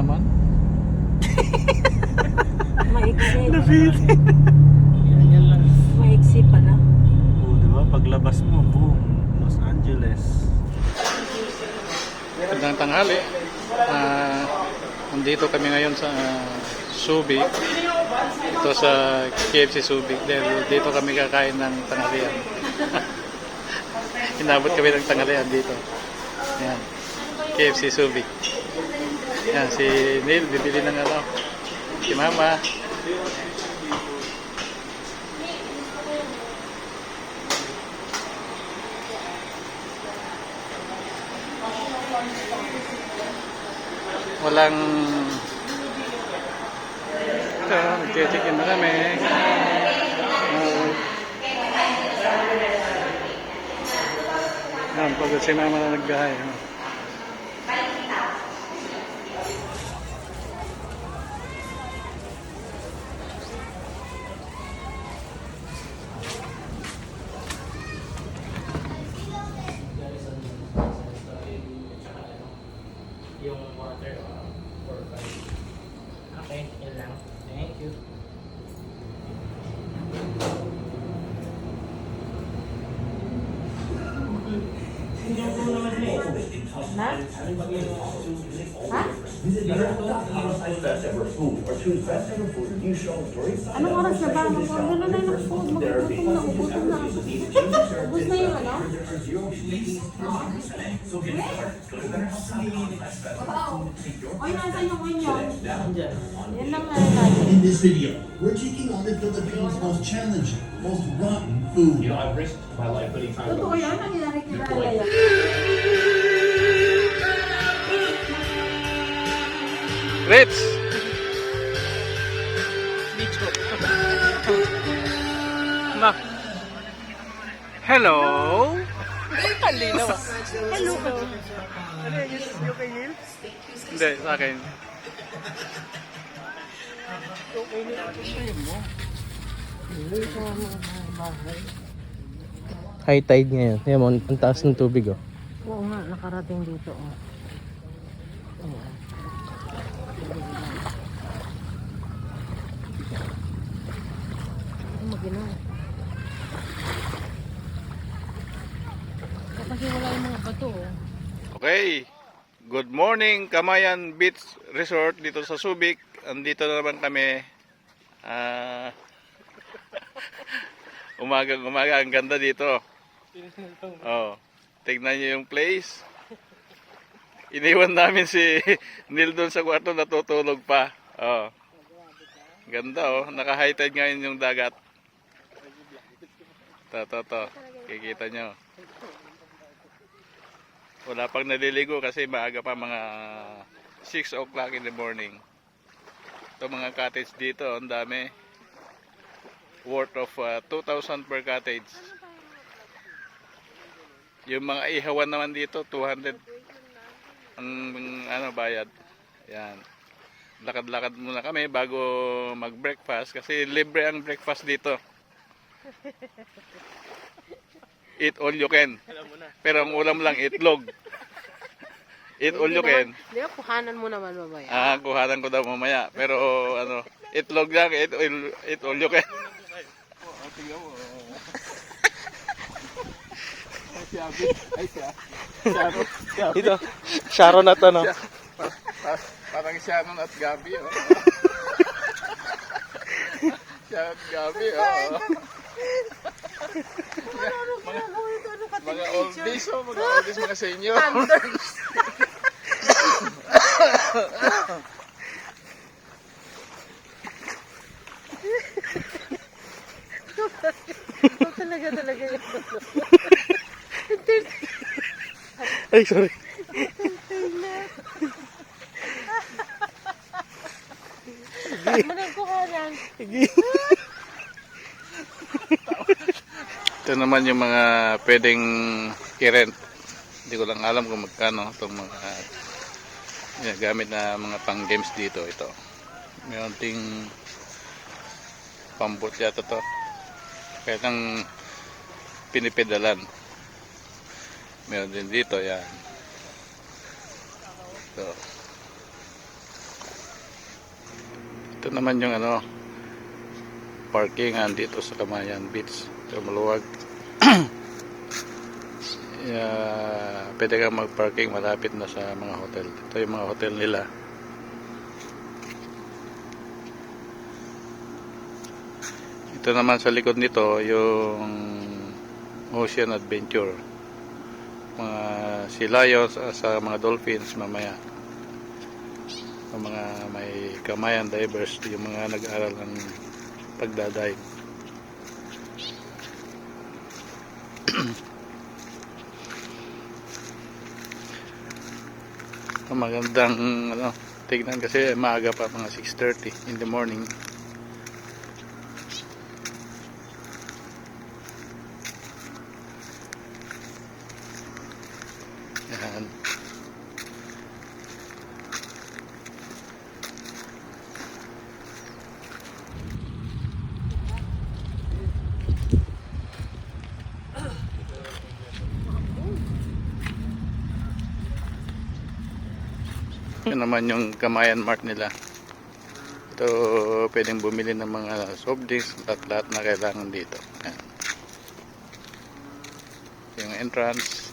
naman. Maiksi. Nabitin. Yan lang. Maiksi pala. Oo, di ba? Paglabas mo, boom, Los Angeles. Magandang tanghali. Nandito kami ngayon sa Subic. Ito sa KFC Subic. Dito kami kakain ng tanghalian. Inabot kami ng tanghalian dito. Yan. KFC Subic. Yan, si Neil bibili ng ano. Si Mama. Walang ito, nagtitikin na kami. Yan, pagod si Mama na nagbiyahe. Yung water, okay, yun lang. Thank you. Na? Ha? Anong oras na ba? Mag-order na ng food. Magugutom na. Ugutom na. Ubus na yung ano? Oy, nasan yung onion? Yan lang na natin. In this video, we're taking on the Philippines' most challenging, most rotten food. You know, I've risked my life many times. Totoo yan? Ang hinarikilala yan. Ritz! Ma. Hello! Halina ba? Hello ko. Ano yun? Yung kay Neil? Hindi, sa akin. High tide ngayon. Yan mo, ang taas ng tubig oh. Oo nga, nakarating dito. Oh. Maginaw. Kapag wala yung mga bato. Oh. Okay. Good morning, Kamayan Beach Resort dito sa Subic. Andito na naman kami. Umaga, ang ganda dito. Oh, tignan niyo yung place. Iniwan namin si Neil doon sa kwarto, natutulog pa. Oh. Ganda oh, naka-high tide ngayon yung dagat. To. Kikita nyo. Wala pang naliligo kasi maaga pa, mga 6 o'clock in the morning. Ito mga cottage dito, ang dami. Worth of 2,000 per cottage. Yung mga ihawan naman dito, 200 ang ano bayad. Yan. Lakad-lakad muna kami bago mag-breakfast kasi libre ang breakfast dito. Eat all you can. Pero ang ulam lang itlog. Eat all you can. Di ba, kuhanan mo naman mamaya. Kuhanan ko daw mamaya. Pero ano, itlog lang, eat all you can. Tingnan mo. Ay siya. Ito, Sharon na to no? Parang Sharon at Gabi. Oh. Sharon at Gabi. Oh. Mga oldies, oh, mga oldies, mga senior. Talaga yun. Ay, sorry. Manang kuhanan. Ito naman yung mga pwedeng i-rent. Hindi ko lang alam kung magkano itong mga gamit na mga pang games dito. Ito mayroon ting pambot yata to, kaya nang pinipedalan. Meron din dito, yan. So, Ito naman yung ano, parkingan dito sa Camayan Beach. Ito maluwag. Pwede kang mag-parking malapit na sa mga hotel. Ito yung mga hotel nila. Ito naman sa likod nito yung Ocean Adventure. Mga silayos sa mga dolphins mamaya. Ang mga may Camayan divers, yung mga nag-aaral ng pagdadive. Magandang ano, tignan kasi maaga pa, mga 6:30 in the morning. Yan. Yan naman yung Camayan Mart nila. Ito pwedeng bumili ng mga soft drinks at lahat na kailangan dito. Yan. Yung entrance.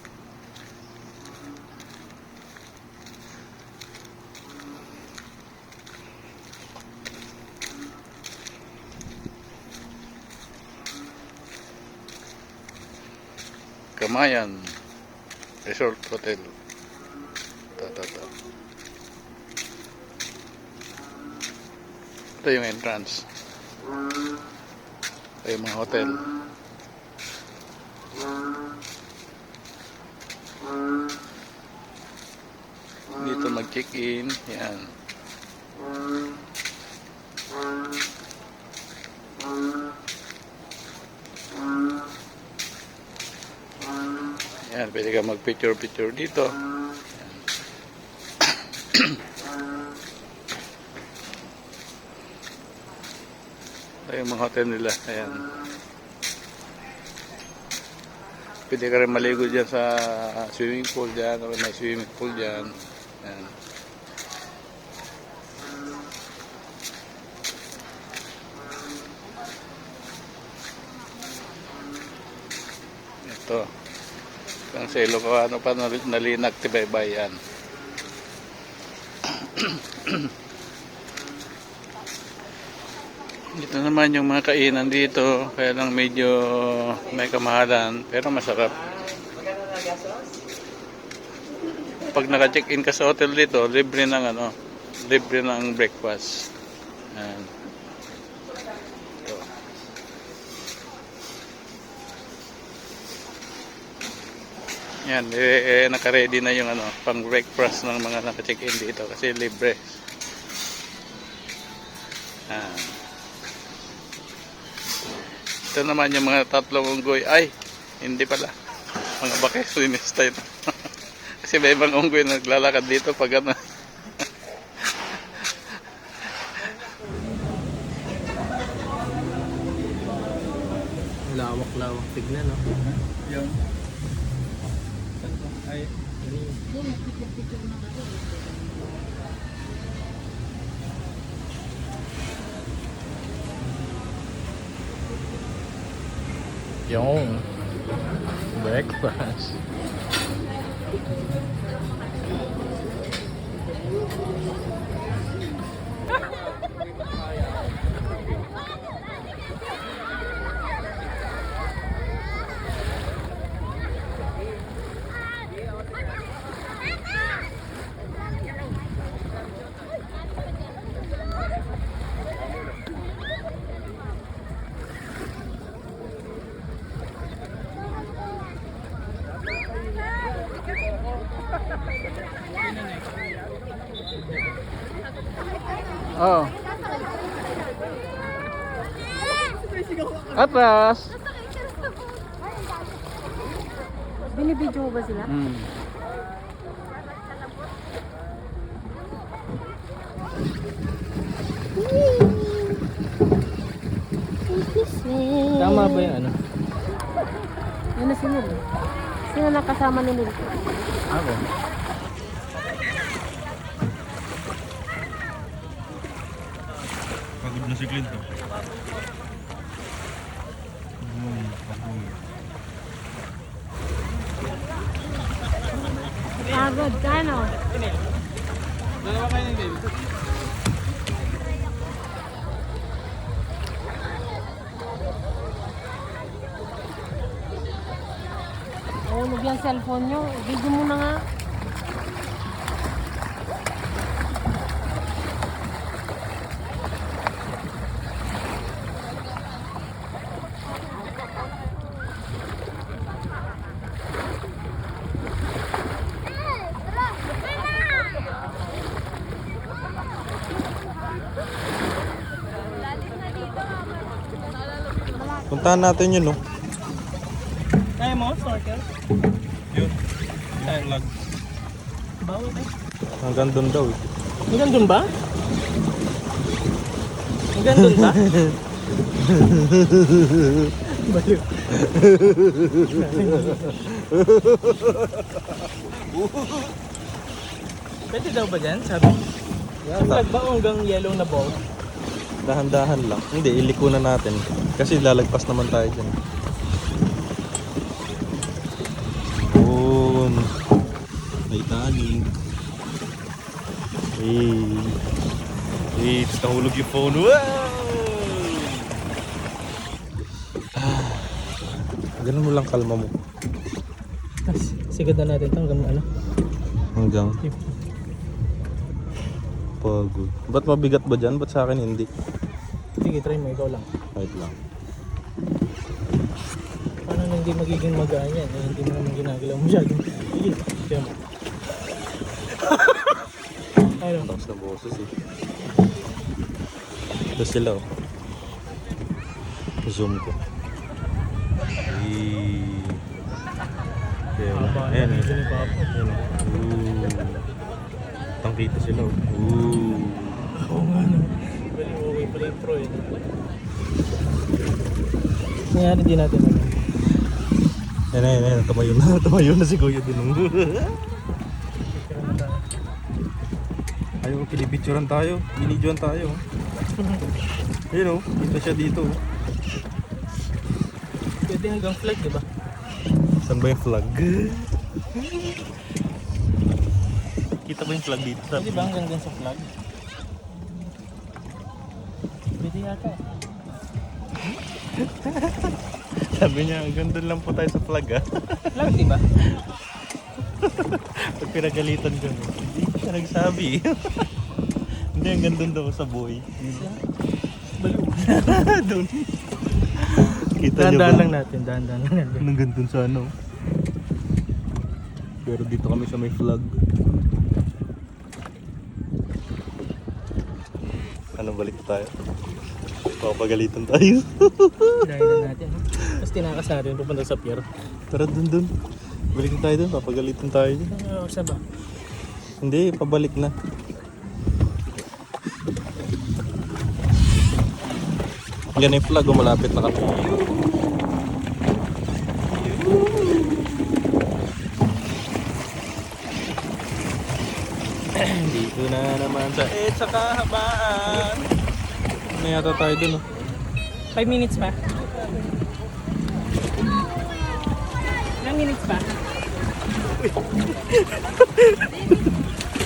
Camayan Resort Hotel. Ito. Ito yung entrance. Ito yung mga hotel. Dito mag-check-in. Yan. Yan, pwede ka mag-picture dito. Ito yung mga hotel nila. Ayan. Pwede ka rin maligo dyan sa swimming pool dyan. O may swimming pool dyan. Ayan. Ito. Ang sa Ilocano pa nalinak Tibaybayan. Dito naman yung mga kainan dito, kaya lang medyo may kamahalan, pero masarap. Pag naka-check-in ka sa hotel dito, libre ng breakfast. Ayan. Ito. Yan, naka-ready na yung pang breakfast ng mga naka-check-in dito kasi libre. Ayan. Ito naman yung mga tatlong unggoy. Ay, hindi pala. Mga bakasyonis tayo. Kasi may ibang unggoy na naglalakad dito pag ano. Lawak-lawak tignan, no? Yung ay Yung breakfast. Oh. Atras. Binibidyo ba sila? Tama ba yung ano? Ano si Nil? Sino nakasama ni Nil? Ako. Ano si Clint? Pagod ka, no? Nahulog yung cellphone nyo. Video mo na nga. Puntahan natin yun, no? Kaya mo, snorkel? Yun. Yung flag. Bawal eh. Hanggang doon daw eh. Hanggang dun ba? Hanggang dun ba? Baliw. Pwede daw ba dyan? Sabi. Yung flag ba o hanggang yellow na ball? Dahan-dahan lang. Hindi, iliko na natin. Kasi lalagpas naman tayo dyan. Boom. May tali. Hey. Hey, tapos nahulog yung phone. Wow! Ganun mo lang kalma mo. Sigad na natin ito hanggang ano? Hanggang pagod. Ba't mabigat ba dyan? Ba't sa akin hindi? Sige, try mo. Ikaw lang. Wait lang. Paano na hindi magiging magaan yan? Eh, hindi mo naman ginagalaw masyado. Sige, siya mo. Ayun. Tapos na boses eh. Ito sila oh. Zoom ko. Ayan eh. Ayan oh. Tangkita sila oh. Oo nga no. Bali, okay pala yung pro yun. Nangyari din natin. Ayan. Tumayo na. Tumayo na si Kuya Dinong. Ayaw, pinipicturean tayo. Binidyoan tayo. Ayun oh. Kita siya dito oh. Pwede hanggang flag, di ba? Saan ba yung flag? Kita ba yung flag dito? Pwede ba hanggang dun sa flag? Pwede yata. Sabi niya, hanggang doon lang po tayo sa flag ah. Flag, di ba? Pag pinagalitan ko, hindi siya nagsabi. Hindi, hanggang doon daw sa buhay. Baliw. Doon. Kita niyo ba? Dahan-dahan lang natin, dahan-dahan lang natin. Hanggang doon sa ano. Pero dito kami sa may flag. Anong balik na tayo? Papagalitan tayo. Dahan na natin. Tapos tinakas natin pupunta sa pier. Tara doon. Balik na tayo doon, papagalitan tayo dun. Ano oras na ba? Hindi, pabalik na. Yan yung flag, malapit na kami. Dito na naman sa sa kahabaan. Ano yata tayo dun oh. 5 minutes pa. Ilang minutes pa? 5 minutes?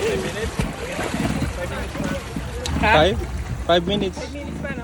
5 minutes pa. 5 minutes. 5 minutes pa.